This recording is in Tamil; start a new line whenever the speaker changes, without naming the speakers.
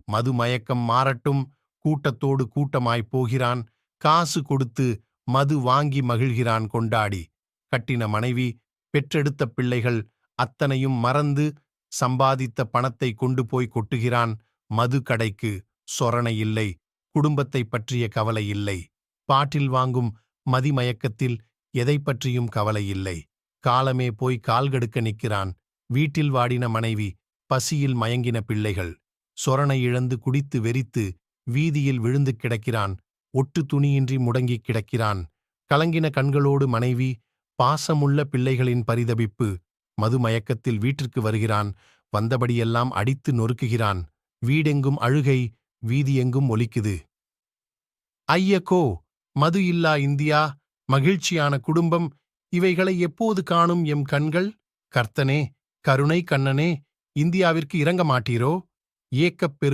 மது மயக்கம் மாறட்டும், கூட்டத்தோடு கூட்டமாய் போகிறான். காசு கொடுத்து மது வாங்கி மகிழ்கிறான் கொண்டாடி. கட்டின மனைவி, பெற்றெடுத்த பிள்ளைகள் அத்தனையும் மறந்து சம்பாதித்த பணத்தை கொண்டு போய் கொட்டுகிறான் மது கடைக்கு. சொரணை இல்லை, குடும்பத்தை பற்றிய கவலை இல்லை. பாட்டில் வாங்கும் மதிமயக்கத்தில் எதை பற்றியும் கவலை இல்லை. காலமே போய் கால்கடுக்க நிற்கிறான். வீட்டில் வாடின மனைவி, பசியில் மயங்கின பிள்ளைகள். சொரணை இழந்து குடித்து வெறித்து வீதியில் விழுந்து கிடக்கிறான். ஒட்டு துணியின்றி முடங்கிக் கிடக்கிறான். கலங்கின கண்களோடு மனைவி, பாசமுள்ள பிள்ளைகளின் பரிதபிப்பு. மதுமயக்கத்தில் வீட்டிற்கு வருகிறான். வந்தபடியெல்லாம் அடித்து நொறுக்குகிறான். வீடெங்கும் அழுகை, வீதியெங்கும் ஒலிக்குது. ஐயக்கோ, மது இல்லா இந்தியா, மகிழ்ச்சியான குடும்பம், இவைகளை எப்போது காணும் எம் கண்கள்? கர்த்தனே, கருணை கண்ணனே, இந்தியாவிற்கு இரங்க மாட்டீரோ? ஏக்கப் பெரும்